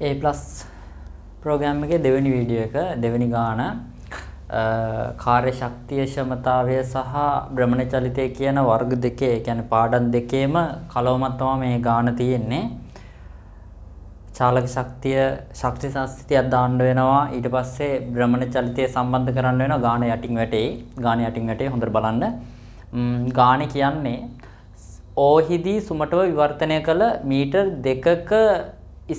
A+ programme එකේ දෙවෙනි video එක දෙවෙනි ගාන කාර්ය ශක්තිය ක්ෂමතාවය සහ භ්‍රමණ චලිතය කියන වර්ග දෙකේ කියන්නේ පාඩම් දෙකේම කලවමක් තමයි මේ ගාන තියෙන්නේ. චාලක ශක්තිය ශක්ති සංස්ථිතියක් දාන්න වෙනවා. ඊට පස්සේ භ්‍රමණ චලිතය සම්බන්ධ කරන්න වෙනවා. ගාන යටින් වැටේ. ගාන යටින් වැටේ හොඳට බලන්න. ගානේ කියන්නේ ඕහිදී සුමටව විවර්තනය කළ මීටර් 2ක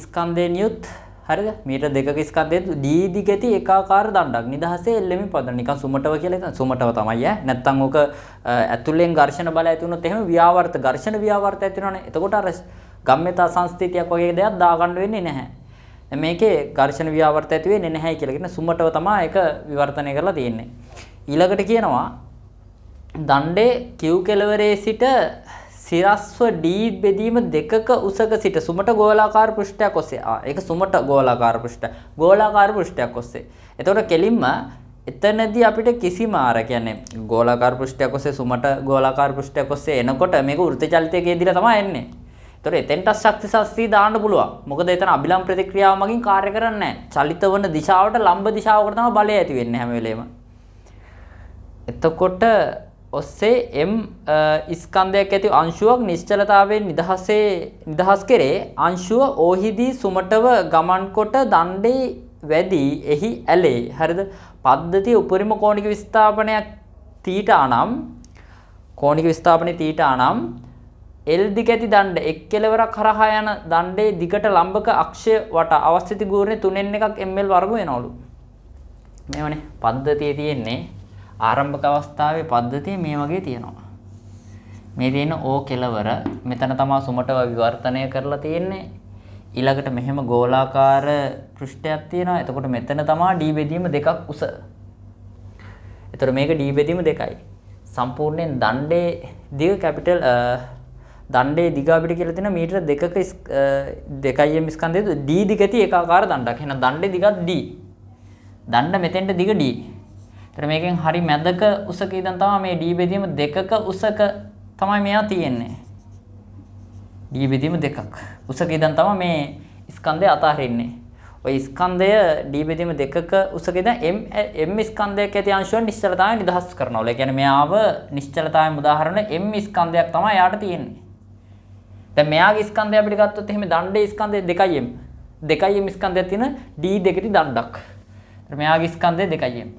ස්කන්ධයෙන් යුත් හරිද? මීටර් 2ක ස්කන්ධයෙන් දී දිගති ඒකාකාර දණ්ඩක්. නිදහසේ එල්ලෙමින් පදන. නිකන් සුමටව කියලා හිතන්න. සුමටව තමයි ඈ. නැත්තම් ඕක ඇතුලෙන් ඝර්ෂණ බල ඇති වුණොත් එහෙම ව්‍යාවර්ත ඝර්ෂණ ව්‍යාවර්ත ඇති වෙනවනේ. එතකොට අර ගම්මිතා සංස්ථිතියක් වගේ දෙයක් දාගන්න වෙන්නේ නැහැ. දැන් මේකේ ඝර්ෂණ ව්‍යාවර්ත ඇති වෙන්නේ නැහැ කියලා කියන සුමටව තමයි ඒක විවර්තනය කරලා තියෙන්නේ. ඊළඟට කියනවා දණ්ඩේ Q කෙළවරේ සිට සිරස්ව D බෙදීම දෙකක උසක සිට සුමට ගෝලාකාර පෘෂ්ඨයක් ඔස්සේ. ඒක සුමට ගෝලාකාර පෘෂ්ඨ. ගෝලාකාර පෘෂ්ඨයක් ඔස්සේ. එතකොට කෙලින්ම එතනදී අපිට කිසිම ආර කියන්නේ ගෝලාකාර පෘෂ්ඨයක් ඔස්සේ සුමට ගෝලාකාර පෘෂ්ඨයක් ඔස්සේ එනකොට මේක වෘත්ත චලිතයේ දීලා තමයි එන්නේ. එතකොට එතෙන්ට ශක්ති ශක්තිය දාන්න පුළුවන්. මොකද එතන අභිලම්බ ප්‍රතික්‍රියාව මගින් කාර්ය කරන්නේ නැහැ. චලිත වන දිශාවට ලම්බ දිශාවකට තමයි බලය ඇති වෙන්නේ හැම වෙලේම. එතකොට ඔස්සේ M ස්කන්ධයක් ඇති අංශුවක් නිශ්චලතාවයෙන් නිදහස් කරේ අංශුව ඕහිදී සුමටව ගමන් කොට දණ්ඩේ වැඩි එහි ඇලේ. හරිද? පද්ධතිය උපරිම කෝණික විස්ථාපනයක් තීටා නම් කෝණික විස්ථාපනයේ තීටා නම් L දිග ඇති දණ්ඩ එක් කෙළවරක් කරහා යන දණ්ඩේ දිගට ලම්බක අක්ෂය වට අවස්ථිත ගුණේ 3n එකක් ml වර්ග වෙනවලු. මේවනේ පද්ධතියේ තියෙන්නේ ආරම්භක අවස්ථාවේ පද්ධතිය මේ වගේ තියෙනවා. මේ තියෙන O කෙළවර මෙතන තමයි සුමටව විවර්තනය කරලා තියෙන්නේ. ඊළඟට මෙහෙම ගෝලාකාර පෘෂ්ඨයක් තියෙනවා. එතකොට මෙතන තමයි D බෙදීම දෙකක් උස. එතකොට මේක D බෙදීම දෙකයි. සම්පූර්ණයෙන් දණ්ඩේ දිග කැපිටල් දණ්ඩේ දිග අපිට කියලා තියෙන මීටර 2ක 2m ස්කන්ධයේ D දිගති ඒකාකාර දණ්ඩක්. එහෙනම් දණ්ඩේ දිගත් D. දණ්ඩ මෙතෙන්ට දිග D. මේකෙන් හරි මැදක උසක ඉඳන් තමයි මේ D බෙදීම දෙකක උසක තමයි මෙයා තියෙන්නේ. D බෙදීම දෙකක් උසක ඉඳන් තමයි මේ ස්කන්ධය අතහරින්නේ. ඔය ස්කන්ධය D බෙදීම දෙකක උසක ඉඳන් M ස්කන්ධයක් ඇති අංශුව නිශ්චලතාවය නිදහස් කරනවා. ඒ කියන්නේ මෙයාව නිශ්චලතාවයෙන් උදාහරණ M ස්කන්ධයක් තමයි යාට තියෙන්නේ. දැන් මෙයාගේ ස්කන්ධය අපිට ගත්තොත් එහෙම දණ්ඩේ ස්කන්ධය 2M. 2M ස්කන්ධයක් තියෙන D දෙකටි දණ්ඩක්. මෙයාගේ ස්කන්ධය 2M.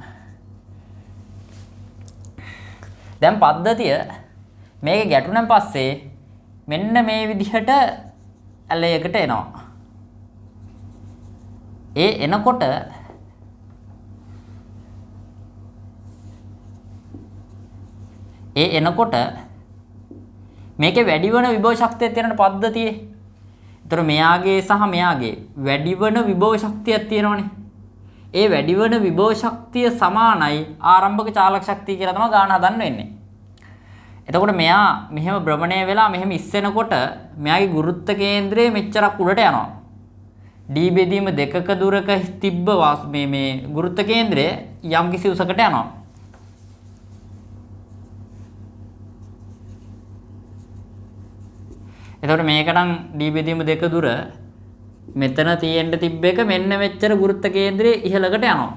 දැන් පද්ධතිය මේක ගැටුණන් පස්සේ මෙන්න මේ විදිහට ඇලයකට එනවා. ඒ එනකොට මේකේ වැඩිවන විභව ශක්තියක් තියෙන පද්ධතියේ. ඒතර මෙයාගේ සහ මෙයාගේ වැඩිවන විභව ශක්තියක් තියෙනවනේ. ඒ වැඩිවන විභව ශක්තිය සමානයි ආරම්භක චාලක ශක්තිය කියලා තමයි ගාන හදන්න වෙන්නේ. එතකොට මෙයා මෙහෙම භ්‍රමණය වෙලා මෙහෙම ඉස්සෙනකොට මෙයාගේ ගුරුත්ව කේන්ද්‍රය මෙච්චරක් උඩට යනවා. D බෙදීම දෙකක දුරක තිබ්බ මේ ගුරුත්ව කේන්ද්‍රය යම් කිසි උසකට යනවා. එතකොට මේක නම් D බෙදීම දෙක දුර මෙතන තියෙන්න තිබ්බ එක මෙන්න මෙච්චර ගුරුත්ව කේන්ද්‍රයේ ඉහළකට යනවා.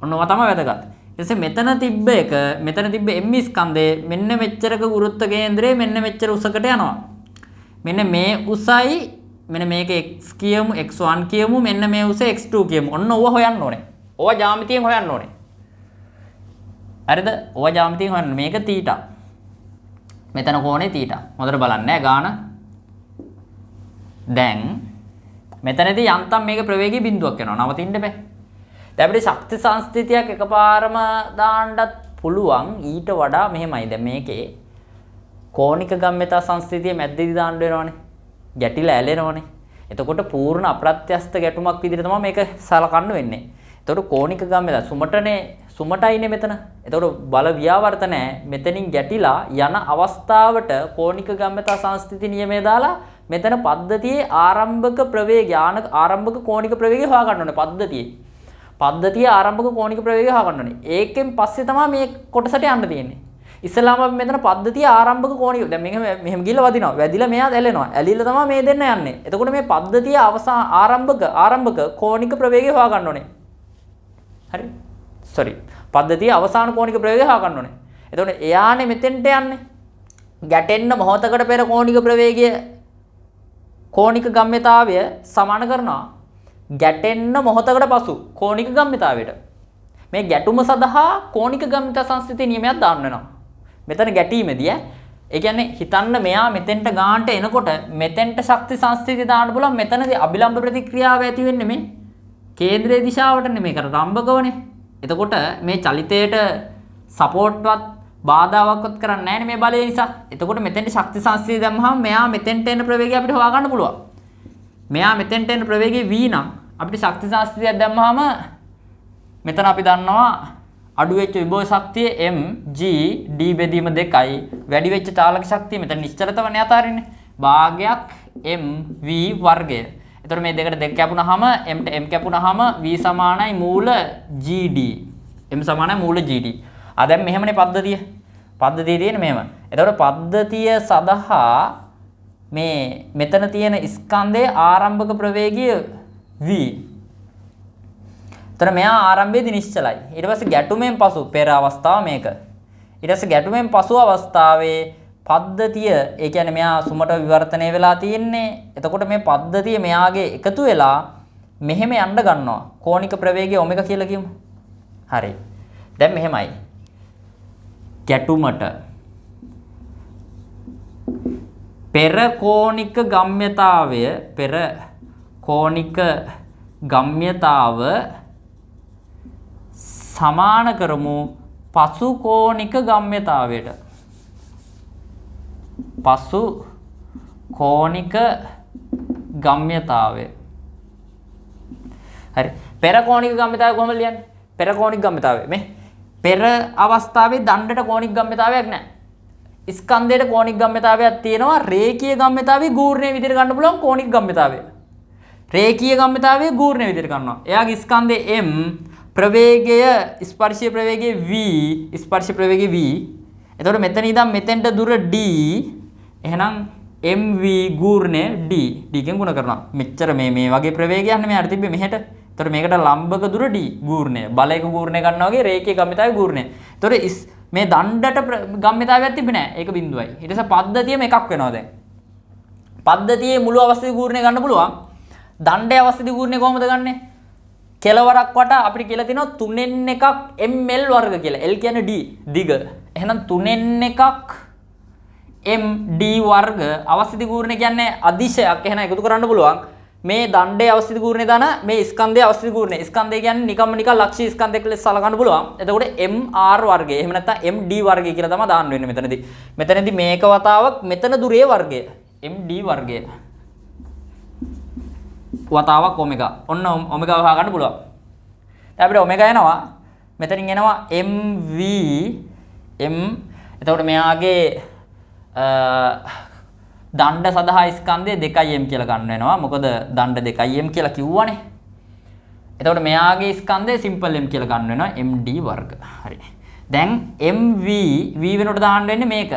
ඔන්නෝවා තමයි වැදගත්. ඊට පස්සේ මෙතන තිබ්බ එක මෙතන තිබ්බ M ස්කන්ධයේ මෙන්න මෙච්චරක ගුරුත්ව කේන්ද්‍රයේ මෙන්න මෙච්චර උසකට යනවා. මෙන්න මේ උසයි මෙන්න මේක x කියමු x1 කියමු මෙන්න මේ උස x2 කියමු. ඔන්න ඕවා හොයන්න ඕනේ. ඕවා ජ්‍යාමිතියෙන් හොයන්න ඕනේ. හරිද? ඕවා ජ්‍යාමිතියෙන් හොයන්න. මේක θ. මෙතන කෝණේ θ. හොඳට බලන්න ගාන. දැන් මෙතනදී යන්තම් මේක ප්‍රවේගී බිඳුවක් වෙනවා. නවතින්න බෑ. දැන් අපිට ශක්ති සංස්ථිතියක් එකපාරම දාන්නත් පුළුවන්. ඊට වඩා මෙහෙමයි. දැන් මේකේ කෝණික ගම්මිතා සංස්ථිතිය මැද්දේදී දාන්න වෙනවනේ. ගැටිලා ඇලෙනවනේ. එතකොට පූර්ණ අප්‍රත්‍යස්ත ගැටුමක් විදිහට තමයි මේක සලකන්න වෙන්නේ. එතකොට කෝණික ගම්මිතා සුමටයිනේ මෙතන. එතකොට බල ව්‍යාවර්ත නැහැ. මෙතනින් ගැටිලා යන අවස්ථාවට කෝණික ගම්මිතා සංස්ථිති නියමය දාලා මෙතන පද්ධතියේ ආරම්භක ප්‍රවේගය ආරම්භක කෝණික ප්‍රවේගය හොයා ගන්න ඕනේ පද්ධතියේ ආරම්භක කෝණික ප්‍රවේගය හොයා ගන්න ඕනේ. ඒකෙන් පස්සේ තමයි මේ කොටසට යන්න තියෙන්නේ. ඉස්සලාම අපි මෙතන පද්ධතිය ආරම්භක කෝණික දැන් මෙහෙම ගිහලා වදිනවා. වැදිලා මෙයා ඇලෙනවා. ඇලිලා තමයි මේ දෙන්න යන්නේ. එතකොට මේ පද්ධතිය ආරම්භක කෝණික ප්‍රවේගය හොයා ගන්න ඕනේ. හරි? sorry. පද්ධතිය අවසාන කෝණික ප්‍රවේගය හොයා ගන්න ඕනේ. එතකොට එයානේ මෙතෙන්ට යන්නේ. ගැටෙන්න මොහොතකට පෙර කෝණික ප්‍රවේගය කෝණික ගම්‍යතාවය සමාන කරනවා ගැටෙන්න මොහොතකට පසු කෝණික ගම්‍යතාවයට. මේ ගැටුම සඳහා කෝණික ගම්‍යතා සංස්ථිතිය නියමයක් දාන්න වෙනවා. මෙතන ගැටීමේදී ඒ කියන්නේ හිතන්න මෙයා මෙතෙන්ට ගානට එනකොට මෙතෙන්ට ශක්ති සංස්ථිතිය දාන්න පුළුවන්. මෙතනදී අභිලම්බ ප්‍රතික්‍රියාව ඇති වෙන්නේ මේ කේන්ද්‍රයේ දිශාවටනේ මේකට රම්භකවනේ. එතකොට මේ චලිතයට සපෝට්වත් බාධාවක්වත් කරන්නේ නැහැ මේ බලය නිසා. එතකොට මෙතෙන්ට ශක්ති සංස්ථිතිය දැම්මහම මෙයා මෙතෙන්ට එන ප්‍රවේගය අපිට හොයා ගන්න පුළුවන්. මෙයා මෙතෙන්ට එන ප්‍රවේගය v නම් අපිට ශක්ති සංස්ථිතියක් දැම්මහම මෙතන අපි දන්නවා අඩු වෙච්ච විභව ශක්තිය m g d බෙදීම 2යි වැඩි වෙච්ච චාලක ශක්තිය මෙතන නිශ්චලතවනේ අතාරින්නේ භාගයක් m v වර්ගය. එතකොට මේ දෙකට දෙක කැපුණාම m ට m කැපුණාම v සමානයි මූල gd m සමානයි මූල gd. දැන් මෙහෙමනේ පද්ධතිය. පද්ධතිය තියෙන්නේ මෙහෙම. එතකොට පද්ධතිය සඳහා මේ මෙතන තියෙන ස්කන්ධයේ ආරම්භක ප්‍රවේගය v. එතන මෙයා ආරම්භයේදී නිශ්චලයි. ඊට පස්සේ ගැටුමෙන් පසු පෙර අවස්ථාව මේක. ඊට පස්සේ ගැටුමෙන් පසු අවස්ථාවේ පද්ධතිය ඒ කියන්නේ මෙයා සුමට විවර්තනය වෙලා තියෙන්නේ. එතකොට මේ පද්ධතිය මෙයාගේ එකතු වෙලා මෙහෙම යන්න ගන්නවා. කෝණික ප්‍රවේගය ඔමෙගා කියලා කියමු. හරි. දැන් මෙහෙමයි. ගැටුමට පෙර කෝණික ගම්‍යතාව සමාන කරමු පසු කෝණික ගම්‍යතාවයට. පසු කෝණික ගම්‍යතාවය. හරි. පෙර කෝණික ගම්‍යතාවය කොහොමද ලියන්නේ? පෙර කෝණික ගම්‍යතාවය මේ පෙර අවස්ථාවේ දණ්ඩට කෝණික ගම්‍යතාවයක් නැහැ. ස්කන්ධයට කෝණික ගම්‍යතාවයක් තියෙනවා. රේඛීය ගම්‍යතාවයේ ගූර්ණයේ විදිහට ගන්න පුළුවන් කෝණික ගම්‍යතාවය. රේඛීය ගම්‍යතාවයේ ගූර්ණයේ විදිහට ගන්නවා. එයාගේ ස්කන්ධයේ m ප්‍රවේගය ස්පර්ශීය ප්‍රවේගය v ස්පර්ශ ප්‍රවේගය v. එතකොට මෙතන ඉඳන් මෙතෙන්ට දුර d. එහෙනම් mv ගූර්ණය d. d කින් ගුණ කරනවා. මෙච්චර මේ වගේ ප්‍රවේගයක් නේ මෙයාට තිබ්බේ මෙහෙට. එතකොට මේකට ලම්බක දුර d ගූර්ණය. බලයක ගූර්ණය ගන්නවා වගේ රේඛීය ගම්‍යතාවයේ ගූර්ණය. එතකොට මේ දණ්ඩට ගම්‍යතාවයක් තිබෙන්නේ නැහැ. ඒක බිඳුවයි. ඊට පස්සේ පද්ධතියම එකක් වෙනවා දැන්. පද්ධතියේ මුළු අවස්ථිත ගූර්ණය ගන්න පුළුවන්. දණ්ඩේ අවස්ථිත ගූර්ණය කොහොමද ගන්නෙ? කෙලවරක් වට අපිට කියලා තියෙනවා 3n එකක් ml වර්ග කියලා. l කියන්නේ d දිග. එහෙනම් 3n එකක් md වර්ග අවස්ථිත ගූර්ණය කියන්නේ අදිශයක්. එහෙනම් එකතු කරන්න පුළුවන්. මේ දණ්ඩේ අවස්ථිත ගූර්ණය දාන මේ ස්කන්ධයේ අවස්ථිත ගූර්ණය. ස්කන්ධය කියන්නේ නිකම්ම නිකන් ලක්ෂී ස්කන්ධයක් ලෙස සලකන්න පුළුවන්. එතකොට mr වර්ගය. එහෙම නැත්නම් md වර්ගය කියලා තමයි දාන්න වෙන්නේ මෙතනදී. මෙතනදී මේක වතාවක් මෙතන දුරේ වර්ගය. md වර්ගය. වතාවක් ඔමෙගා. ඔන්න ඔමෙගා වහ ගන්න පුළුවන්. දැන් අපිට ඔමෙගා එනවා. මෙතනින් එනවා mv m. එතකොට මෙයාගේ දණ්ඩ සදහා ස්කන්ධය 2m කියලා ගන්න වෙනවා. මොකද දණ්ඩ 2m කියලා කිව්වනේ. එතකොට මෙයාගේ ස්කන්ධය සිම්පල් m කියලා ගන්න වෙනවා md වර්ග. හරි. දැන් mv v වෙනකොට දාන්න වෙන්නේ මේක.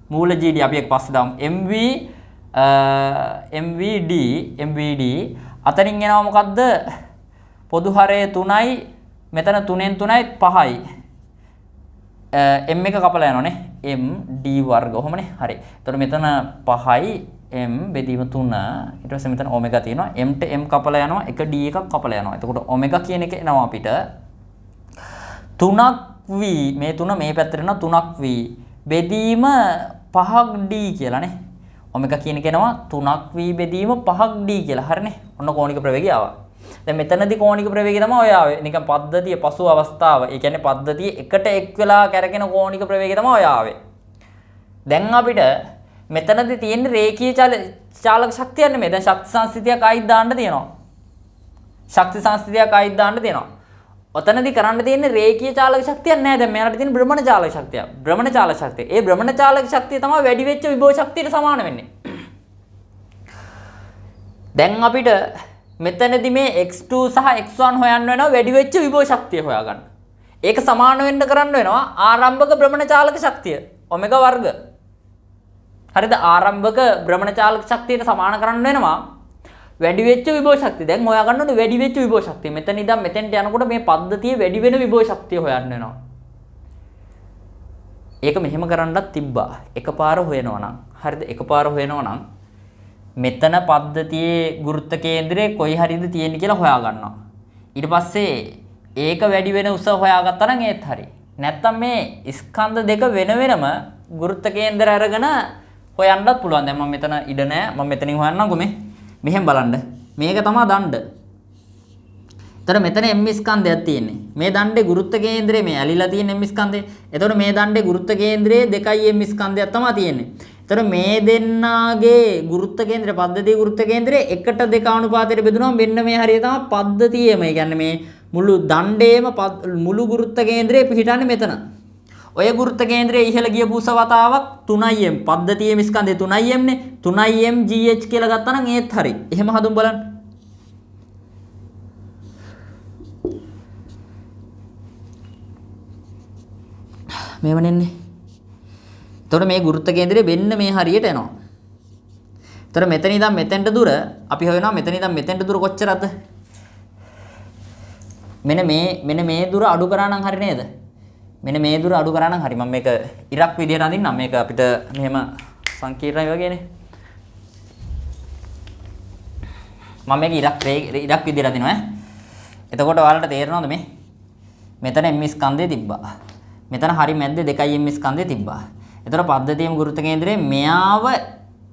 මූල gd අපි එක පස්සේ දාමු. mvd අතරින් එනවා මොකද්ද? පොදු හරය 3යි මෙතන 3න් 3යි 5යි. m එක කපලා යනවානේ. md වර්ග. ඔහොමනේ. හරි. එතකොට මෙතන 5යි m බෙදීම 3. ඊට පස්සේ මෙතන ඔමෙගා තියෙනවා. m ට m කපලා යනවා. එක d එකක් කපලා යනවා. එතකොට ඔමෙගා කියන එක එනවා අපිට 3ක් v මේ 3 මේ පැත්තට එනවා 3ක් v බෙදීම 5ක් d කියලානේ. ඔමෙගා කියන එක එනවා 3ක් v බෙදීම 5ක් d කියලා. හරිනේ. ඔන්න කෝණික ප්‍රවේගය ආවා. දැන් මෙතනදී කෝණික ප්‍රවේගය තමයි ඔය ආවේ. නිකන් පද්ධතිය පසු අවස්ථාව. ඒ කියන්නේ පද්ධතිය එකට එක් වෙලා කැරකෙන කෝණික ප්‍රවේගය තමයි ඔය ආවේ. දැන් අපිට මෙතනදී තියෙන රේඛීය චාලක ශක්තියක් නෙමෙයි. දැන් ශක්ති සංස්ථිතියක් ආයිත් දාන්න තියෙනවා. ශක්ති සංස්ථිතියක් ආයිත් දාන්න තියෙනවා. ඔතනදී කරන්න තියෙන්නේ රේඛීය චාලක ශක්තියක් නෑ. දැන් මෙයාට තියෙන භ්‍රමණ චාලක ශක්තිය. භ්‍රමණ චාලක ශක්තිය. ඒ භ්‍රමණ චාලක ශක්තිය තමයි වැඩි වෙච්ච විභව ශක්තියට සමාන වෙන්නේ. දැන් අපිට මෙතනදී මේ x2 සහ x1 හොයන්න වෙනවා වැඩි වෙච්ච විභව ශක්තිය හොයාගන්න. ඒක සමාන වෙන්න කරන්න වෙනවා ආරම්භක භ්‍රමණ චාලක ශක්තිය ඔමෙගා වර්ග. හරිද? ආරම්භක භ්‍රමණ චාලක ශක්තියට සමාන කරන්න වෙනවා වැඩි වෙච්ච විභව ශක්තිය. දැන් හොයා ගන්න ඕනේ වැඩි වෙච්ච විභව ශක්තිය. මෙතන ඉඳන් මෙතෙන්ට යනකොට මේ පද්ධතියේ වැඩි වෙන විභව ශක්තිය හොයන්න වෙනවා. ඒක මෙහෙම කරන්නත් තිබ්බා. එකපාර හොයනවා නම්. හරිද? එකපාර හොයනවා නම් මෙතන පද්ධතියේ ගුරුත්ව කේන්ද්‍රය කොයි හරියද තියෙන්නේ කියලා හොයා ගන්නවා. ඊට පස්සේ ඒක වැඩි වෙන උස හොයාගත්තා නම් ඒත් හරි. නැත්තම් මේ ස්කන්ධ දෙක වෙන වෙනම ගුරුත්ව කේන්ද්‍ර අරගෙන හොයන්නත් පුළුවන්. දැන් මම මෙතන ඉඩ නැහැ. මම මෙතනින් හොයන්නම්කො මේ. මෙහෙම බලන්න. මේක තමයි දණ්ඩ. එතකොට මෙතන m ස්කන්ධයක් තියෙන්නේ. මේ දණ්ඩේ ගුරුත්ව කේන්ද්‍රය මේ ඇලිලා තියෙන m ස්කන්ධය. එතකොට මේ දණ්ඩේ ගුරුත්ව කේන්ද්‍රයේ 2m ස්කන්ධයක් තමයි තියෙන්නේ. එතකොට මේ දෙන්නාගේ ගුරුත්ව කේන්ද්‍රය පද්ධතියේ ගුරුත්ව කේන්ද්‍රය 1:2 අනුපාතයට බෙදුනම මෙන්න මේ හරිය තමයි පද්ධතියේම. ඒ කියන්නේ මේ මුළු දණ්ඩේම මුළු ගුරුත්ව කේන්ද්‍රය පිහිටන්නේ මෙතන. ඔය ගුරුත්ව කේන්ද්‍රයේ ඉහළ ගියපු උස වතාවක් 3m පද්ධතියේ ස්කන්ධය 3m නේ 3m gh කියලා ගත්තා නම් ඒත් හරි. එහෙම හදුම් බලන්න. මේව නෙන්නේ. එතකොට මේ ගුරුත්ව කේන්ද්‍රය වෙන්න මේ හරියට එනවා. එතකොට මෙතන ඉඳන් මෙතෙන්ට දුර අපි හොයනවා මෙතන ඉඳන් මෙතෙන්ට දුර කොච්චරද? මෙන්න මේ දුර අඩු කරා නම් හරි නේද? මෙන්න මේ දුර අඩු කරා නම් හරි. මම මේක ඉරක් විදියට අඳින්නම්. මේක අපිට මෙහෙම සංකීර්ණයි වගේනේ. මම මේක ඉරක් විදියට අඳිනවා ඈ. එතකොට ඔයාලට තේරෙනවද මේ? මෙතන m ස්කන්ධය තිබ්බා. මෙතන හරි මැද්දේ 2m ස්කන්ධය තිබ්බා. එතකොට පද්ධතියේම ගුරුත්ව කේන්ද්‍රය මෙයාව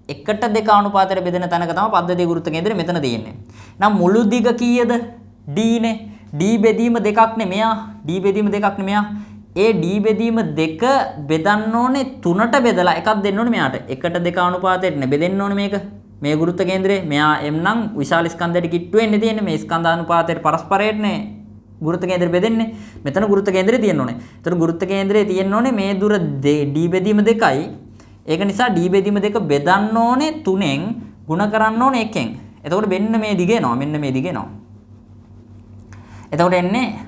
1:2 අනුපාතයට බෙදෙන තැනක තමයි පද්ධතියේ ගුරුත්ව කේන්ද්‍රය මෙතන තියෙන්නේ. නම් මුළු දිග කීයද? d නේ. d බෙදීම දෙකක් නේ මෙයා. d බෙදීම දෙකක් නේ මෙයා. ඒ d බෙදීම දෙක බෙදන්න ඕනේ 3ට බෙදලා එකක් දෙන්න ඕනේ මෙයාට. 1:2 අනුපාතයට නේ බෙදෙන්න ඕනේ මේක. මේ ගුරුත්ව කේන්ද්‍රය මෙයා m නම් විශාල ස්කන්ධයට කිට්ටු වෙන්නේ තියෙන්නේ. මේ ස්කන්ධ අනුපාතයට පරස්පරයට නේ ගුරුත්ව කේන්ද්‍රය බෙදෙන්නේ. මෙතන ගුරුත්ව කේන්ද්‍රය තියෙන්න ඕනේ. ඒතර ගුරුත්ව කේන්ද්‍රය තියෙන්න ඕනේ මේ දුර d බෙදීම දෙකයි. ඒක නිසා d බෙදීම දෙක බෙදන්න ඕනේ 3ෙන් ಗುಣ කරන්න ඕනේ 1ෙන්. එතකොට මෙන්න මේ දිග එනවා. මෙන්න මේ දිග එනවා. එතකොට එන්නේ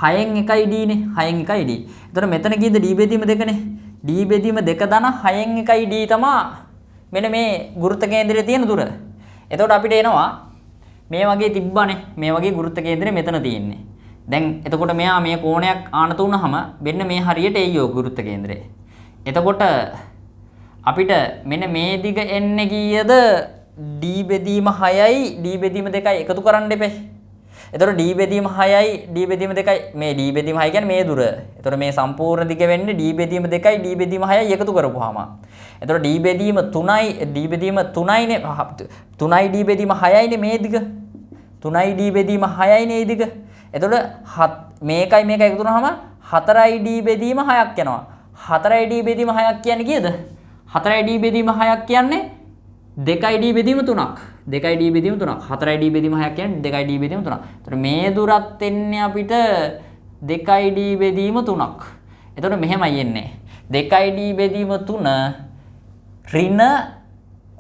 6න් 1යි d නේ. 6න් 1යි d. එතකොට මෙතන කීයද d බෙදීම දෙකනේ. d බෙදීම දෙක දන 6න් 1යි d තමයි මෙන්න මේ ගුරුත්ව කේන්ද්‍රයේ තියෙන දුර. එතකොට අපිට එනවා මේ වගේ තිබ්බනේ. මේ වගේ ගුරුත්ව කේන්ද්‍රය මෙතන තියෙන්නේ. දැන් එතකොට මෙයා මේ කෝණයක් ආනත වුණාම මෙන්න මේ හරියට එయ్యෝ ගුරුත්ව කේන්ද්‍රය. එතකොට අපිට මෙන්න මේ දිග එන්නේ කීයද? d බෙදීම 6යි d බෙදීම 2යි එකතු කරන්න එපේ. එතකොට d බෙදීම 6යි d බෙදීම 2යි මේ d බෙදීම 6 කියන්නේ මේ දුර. එතකොට මේ සම්පූර්ණ දිග වෙන්නේ d බෙදීම 2යි d බෙදීම 6යි එකතු කරපුවාම. එතකොට d බෙදීම 3යි d බෙදීම 3යිනේ 3යි d බෙදීම 6යි නේ මේ දිග. 3යි d බෙදීම 6යි නේ දිග. එතකොට මේකයි මේක එකතු වුනහම 4යි d බෙදීම 6ක් යනවා. 4යි d බෙදීම 6ක් කියන්නේ කීයද? 4යි d බෙදීම 6ක් කියන්නේ 2යි d බෙදීම 3ක්. 2යි d බෙදීම 3ක්. 4යි d බෙදීම 6ක් කියන්නේ 2යි d බෙදීම 3ක්. එතකොට මේ දුරත් එන්නේ අපිට 2යි d බෙදීම 3ක්. එතකොට මෙහෙමයි එන්නේ. 2යි d බෙදීම 3 ඍණ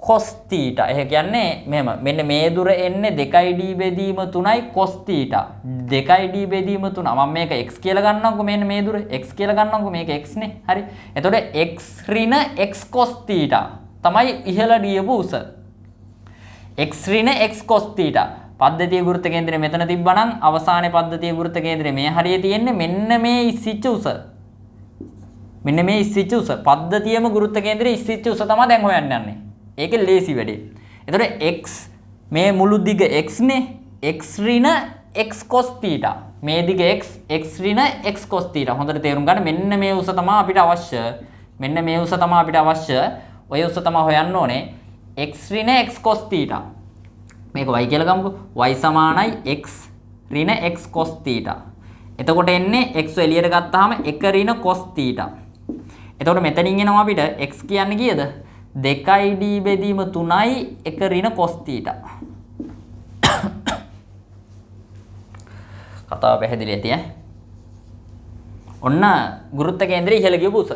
cos theta. ඒ කියන්නේ මෙහෙම. මෙන්න මේ දුර එන්නේ 2යි d බෙදීම 3යි cos theta. 2යි d බෙදීම 3. මම මේක x කියලා ගන්නම්කෝ. මෙන්න මේ දුර x කියලා ගන්නම්කෝ. මේක x නේ. හරි. එතකොට x ඍණ x cos theta තමයි ඉහළ ලියපු උස. x ඍණ x cos theta. පද්ධතියේ ගුරුත්ව කේන්ද්‍රය මෙතන තිබ්බනම් අවසානයේ පද්ධතියේ ගුරුත්ව කේන්ද්‍රය මේ හරිය තියෙන්නේ මෙන්න මේ ඉස්සිච්ච උස. මෙන්න මේ ඉස්සිච්ච උස. පද්ධතියේම ගුරුත්ව කේන්ද්‍රයේ ඉස්සිච්ච උස තමයි දැන් හොයන්න යන්නේ. ඒකේ ලේසි වැඩේ. එතකොට x මේ මුළු දිග x නේ. x ඍණ x cos theta. මේ දිග x x ඍණ x cos theta. හොඳට තේරුම් ගන්න. මෙන්න මේ උස තමයි අපිට අවශ්‍ය. මෙන්න මේ උස තමයි අපිට අවශ්‍ය. ඔය උස තමයි හොයන්න ඕනේ. x ඍණ x cos theta. මේක y කියලා ගමුකෝ. y සමානයි x ඍණ x cos theta. එතකොට එන්නේ x එළියට ගත්තාම 1 ඍණ cos theta. එතකොට මෙතනින් එනවා අපිට x කියන්නේ කීයද? 2යි d බෙදීම 3යි 1 ඍණ cos theta. කතාව පැහැදිලි ඇති ඈ. ඔන්න ගුරුත්ව කේන්ද්‍රය ඉහළ ගියපු උස.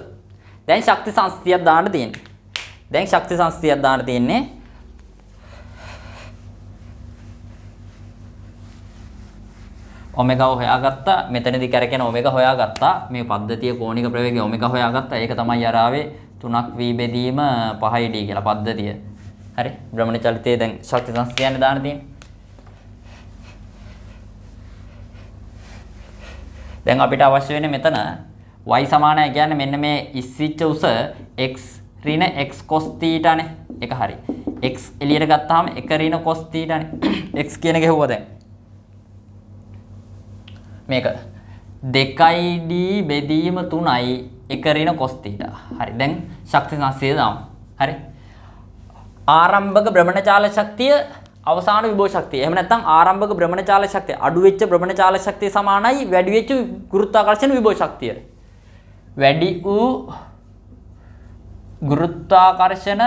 දැන් ශක්ති සංස්ථිතියක් දාන්න තියෙන්නේ. දැන් ශක්ති සංස්ථිතියක් දාන්න තියෙන්නේ. ඔමෙගා හොයාගත්තා. මෙතනදී කරගෙන ඔමෙගා හොයාගත්තා. මේ පද්ධතිය කෝණික ප්‍රවේගය ඔමෙගා හොයාගත්තා. ඒක තමයි අර ආවේ 3ක් v බෙදීම 5යි d කියලා පද්ධතිය. හරි. භ්‍රමණ චලිතයේ දැන් ශක්ති සංස්ථායන දාන්න තියෙන්නේ. දැන් අපිට අවශ්‍ය වෙන්නේ මෙතන y සමානයි කියන්නේ මෙන්න මේ ඉස්සිච්ච උස x ඍණ x cos θ නේ. ඒක හරි. x එළියට ගත්තාම 1 ඍණ cos θ නේ. x කියන එක හෙව්වා දැන්. මේක 2d බෙදීම 3යි 1 ඍණ cos θ. හරි. දැන් ශක්ති සංස්ථිතිය දාමු. හරි. ආරම්භක භ්‍රමණ චාල ශක්තිය අවසාන විභව ශක්තිය. එහෙම නැත්නම් ආරම්භක භ්‍රමණ චාල ශක්තිය අඩු වෙච්ච භ්‍රමණ චාල ශක්තිය සමානයි වැඩි වෙච්ච ගුරුත්වාකර්ෂණ විභව ශක්තිය. වැඩි වූ ගුරුත්වාකර්ෂණ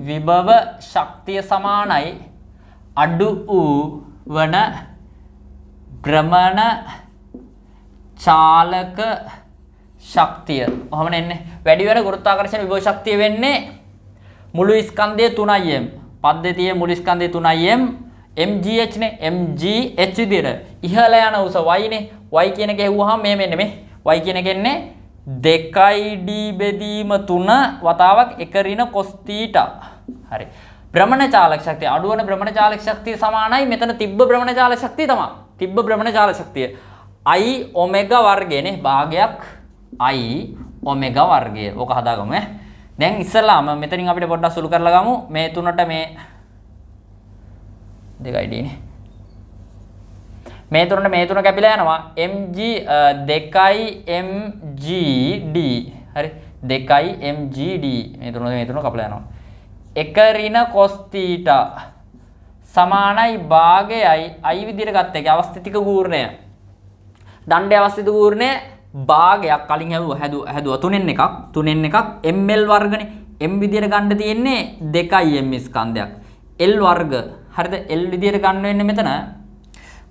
විභව ශක්තිය සමානයි අඩු වූ වන භ්‍රමණ චාලක ශක්තිය. කොහොමද එන්නේ? වැඩි වෙන ගුරුත්වාකර්ෂණ විභව ශක්තිය වෙන්නේ මුළු ස්කන්ධය 3m. පද්ධතියේ මුළු ස්කන්ධය 3m mgh නේ. mgh විදියට ඉහළ යන උස y නේ. y කියන එක හෙව්වහම මේ මෙන්න මේ y කියන එක එන්නේ 2d බෙදීම 3 වතාවක් 1 ඍණ cos θ. හරි. භ්‍රමණ චාලක ශක්තිය අඩු වෙන භ්‍රමණ චාලක ශක්තිය සමානයි මෙතන තිබ්බ භ්‍රමණ චාලක ශක්තිය තමයි. තිබ්බ භ්‍රමණ චාලක ශක්තිය i ඔමෙගා වර්ගයනේ භාගයක් i ඔමෙගා වර්ගය. ඕක හදාගමු ඈ. දැන් ඉස්සලාම මෙතනින් අපිට පොඩ්ඩක් සුළු කරලා ගමු. මේ තුනට මේ 2id නේ. මේ තුනට මේ තුන කැපිලා යනවා mg 2mgd. හරි. 2mgd. මේ තුන කපලා යනවා. 1 ඍණ cos θ සමානයි භාගයයි i විදිහට ගත්ත එක අවස්ථිතික ගූර්ණය. දණ්ඩේ අවස්ථිත ගූර්ණය භාගයක් කලින් හැදුවා 3න් එකක් ml වර්ගනේ. m විදියට ගන්න තියෙන්නේ 2m ස්කන්ධයක්. l වර්ග. හරිද? l විදියට ගන්න වෙන්නේ මෙතන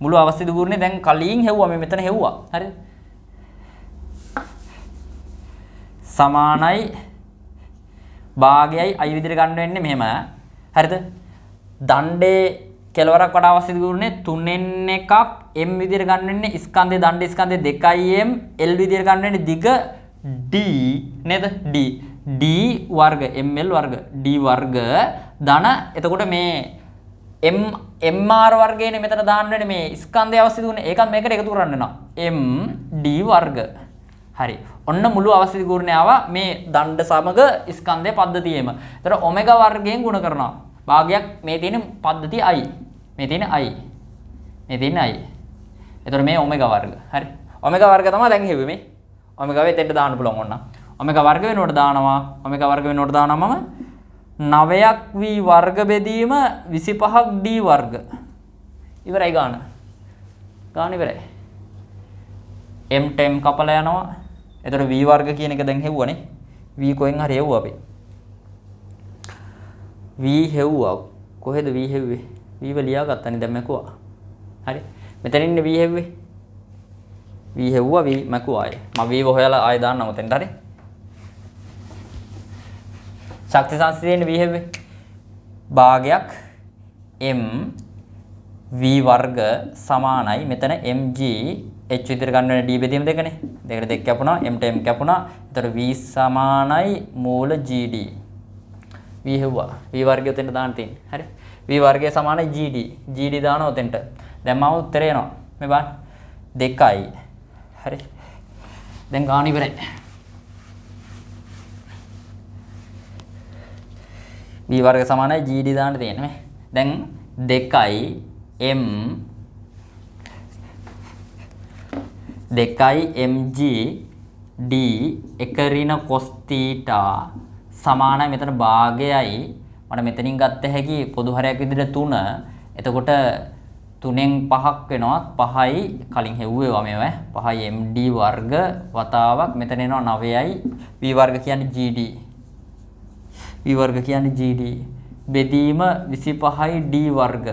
මුළු අවස්ථිත ගුණේ දැන් කලින් හෙව්වා මේ මෙතන හෙව්වා. හරිද? සමානයි භාගයයි i විදියට ගන්න වෙන්නේ මෙහෙම. හරිද? දණ්ඩේ කෙලවරක් වඩා අවස්ථිත ගුණේ 3න් එකක් m විදියට ගන්න වෙන්නේ ස්කන්ධේ දණ්ඩේ ස්කන්ධේ 2m l විදියට ගන්න වෙන්නේ දිග d නේද? d වර්ග ml වර්ග d වර්ග ධන එතකොට මේ mr වර්ගයනේ මෙතන දාන්න වෙන්නේ මේ ස්කන්ධයේ අවස්ථිත ගුණේ. ඒකත් මේකට එකතු කරන්න වෙනවා. m d වර්ග. හරි. ඔන්න මුළු අවස්ථිත ගුණය ආවා මේ දණ්ඩ සමග ස්කන්ධයේ පද්ධතියෙම. ඒතර ඔමෙගා වර්ගයෙන් ගුණ කරනවා. භාගයක් මේ තියෙන පද්ධතිය i. මේ තියෙන i. මේ තියෙන i. එතකොට මේ ඔමෙගා වර්ග. හරි. ඔමෙගා වර්ග තමයි දැන් හෙව්වේ මේ. ඔමෙගා වෙතෙන්ට දාන්න පුළුවන් ඕන. ඔමෙගා වර්ග වෙනකොට දානවා. ඔමෙගා වර්ග වෙනකොට දානවම 9ක් v වර්ග බෙදීම 25ක් d වර්ග. ඉවරයි ගාන. ගාන ඉවරයි. m ටෙම් කපලා යනවා. එතකොට v වර්ග කියන එක දැන් හෙව්වනේ. v කොහෙන් හරි හෙව්වා අපි. v හෙව්වා. කොහෙද v හෙව්වේ? v වල ලියාගත්තනේ දැන් මැකුවා. හරි. මෙතන ඉන්නේ v හෙව්වේ. v හෙව්වා v මැකුවා ආයේ. මම v හොයලා ආයේ දාන්නම් උතෙන්ට. හරි. ශක්ති සංස්ථිතියේ v හෙව්වේ. භාගයක් m v වර්ග සමානයි මෙතන mg h විදිහට ගන්න වෙන d බෙදීම දෙකනේ. දෙකට දෙක කැපුණා m ට m කැපුණා. එතකොට v සමානයි මූල gd. v හෙව්වා. v වර්ගය උතෙන්ට දාන්න තියෙන්නේ. හරි. v වර්ගය සමානයි gd. gd දානවා උතෙන්ට. දැන් මම උත්තරේ එනවා. මේ බලන්න. 2යි. හරි. දැන් ගාන ඉවරයි. v වර්ග සමානයි gd දාන්න තියෙන්නේ මේ. දැන් 2යි m 2යි mg d 1 ඍණ cos θ සමානයි මෙතන භාගයයි මට මෙතනින් ගත්ත හැකි පොදු හරයක් විදිහට 3. එතකොට 3න් 5ක් වෙනවා. 5යි කලින් හෙව්වේවා මේවා. 5යි md වර්ග වතාවක් මෙතන එනවා 9යි v වර්ග කියන්නේ gd. v වර්ග කියන්නේ gd බෙදීම 25යි d වර්ග.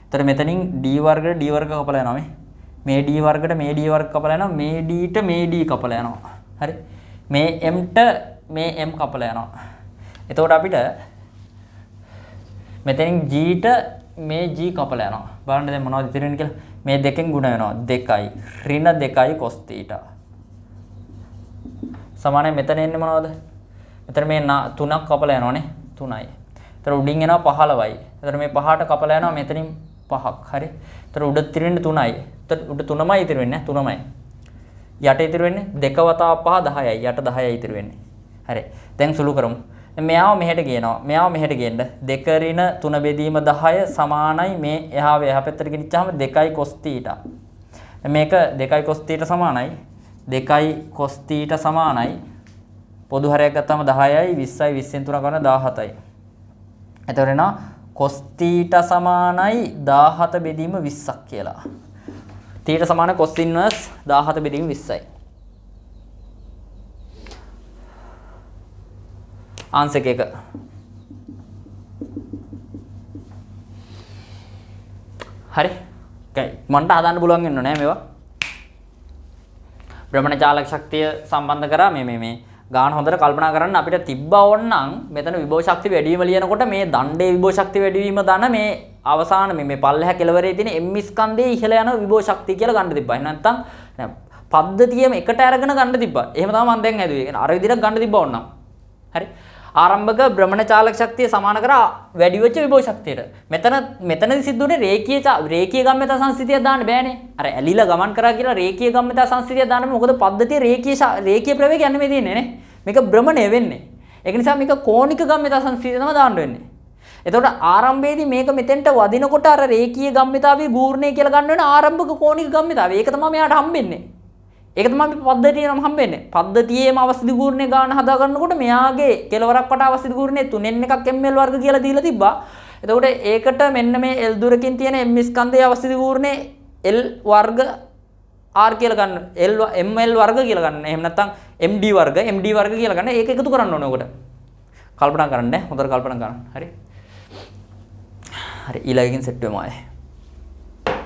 එතන මෙතනින් d වර්ගට d වර්ග කපලා යනවා මේ d වර්ගට මේ d වර්ග කපලා යනවා මේ d ට මේ d කපලා යනවා. හරි. මේ m ට මේ m කපලා යනවා. එතකොට අපිට මෙතනින් g ට මේ g කපලා යනවා. බලන්න දැන් මොනවද ඉතිරි වෙන්නේ කියලා. මේ දෙකෙන් ගුණ වෙනවා 2යි ඍණ 2යි cos θ. සමානයි මෙතන එන්නේ මොනවද? මෙතන මේ 3ක් කපලා යනවානේ 3යි. එතන උඩින් එනවා 15යි. එතන මේ 5ට කපලා යනවා මෙතනින් 5ක්. හරි. එතන උඩ ඉතිරි වෙන්නේ 3යි. එතන උඩ 3මයි ඉතිරි වෙන්නේ 3මයි. යට ඉතිරි වෙන්නේ 2 වතාවක් 5 10යි. යට 10යි ඉතිරි වෙන්නේ. හරි. දැන් සුළු කරමු. මෙයාව මෙහෙට ගේනවා. මෙයාව මෙහෙට ගේන්න. 2 ඍණ 3 බෙදීම 10 සමානයි මේ එහා එහා පැත්තට ගෙනිච්චාම 2යි cos θ. මේක 2යි cos θ සමානයි. 2යි cos θ සමානයි. පොදු හරයක් ගත්තාම 10යි 20යි 20න් 3 කරන 17යි. එතකොට එනවා cos θ සමානයි 17 බෙදීම 20ක් කියලා. θ සමාන cos inverse 17 බෙදීම 20යි. ආන්සර් එක. හරි. මන්ට හදන්න පුළුවන් වෙන්නේ නැහැ මේවා. භ්‍රමණ චාලක ශක්තිය සම්බන්ධ කරා මේ ගාන හොඳට කල්පනා කරන්න අපිට තිබ්බා ඕනනම් මෙතන විභව ශක්තිය වැඩි වීම ලියනකොට මේ දණ්ඩේ විභව ශක්තිය වැඩි වීම දන මේ අවසාන මේ පල්ලෙහා කෙළවරේ තියෙන m ස්කන්ධයේ ඉහළ යන විභව ශක්තිය කියලා ගන්න තිබ්බා. එහෙනම් නැත්තම් පද්ධතියම එකට අරගෙන ගන්න තිබ්බා. එහෙම තමයි මම දැන් හැදුවේ. ඒ කියන්නේ අර විදිහට ගන්න තිබ්බා ඕනනම්. හරි. ආරම්භක භ්‍රමණ චාලක ශක්තිය සමාන කරා වැඩි වෙච්ච විභව ශක්තියට. මෙතනදි සිද්ධුනේ රේඛීය ගම්‍යතා සංස්ථිතියක් දාන්න බෑනේ. අර ඇලිලා ගමන් කරා කියලා රේඛීය ගම්‍යතා සංස්ථිතියක් දාන්න මොකද පද්ධතිය රේඛීය ප්‍රවේගය යන්නේ මේ තියෙන්නේ නේ. මේක භ්‍රමණය වෙන්නේ. ඒක නිසා මේක කෝණික ගම්‍යතා සංස්ථිතිය තමයි දාන්න වෙන්නේ. එතකොට ආරම්භයේදී මේක මෙතෙන්ට වදිනකොට අර රේඛීය ගම්‍යතාවේ ගූර්ණය කියලා ගන්න වෙන ආරම්භක කෝණික ගම්‍යතාවය. ඒක තමයි මෙයාට හම්බෙන්නේ. ඒක තමයි මේ පද්ධතියේම හම්බෙන්නේ. පද්ධතියේම අවස්ථිත ගූර්ණේ ගාන හදා ගන්නකොට මෙයාගේ කෙලවරක් වට අවස්ථිත ගූර්ණේ 3n එකක් ml වර්ග කියලා දීලා තිබ්බා. එතකොට ඒකට මෙන්න මේ l දුරකින් තියෙන m ස්කන්ධයේ අවස්ථිත ගූර්ණේ l වර්ග r කියලා ගන්න. ml වර්ග කියලා ගන්න. එහෙම නැත්නම් md වර්ග කියලා ගන්න. ඒක එකතු කරන්න ඕනේ ඔකට. කල්පනා කරන්න හොඳට කල්පනා කරන්න. හරි. හරි ඊළඟකින් සෙට් වෙමු ආයේ.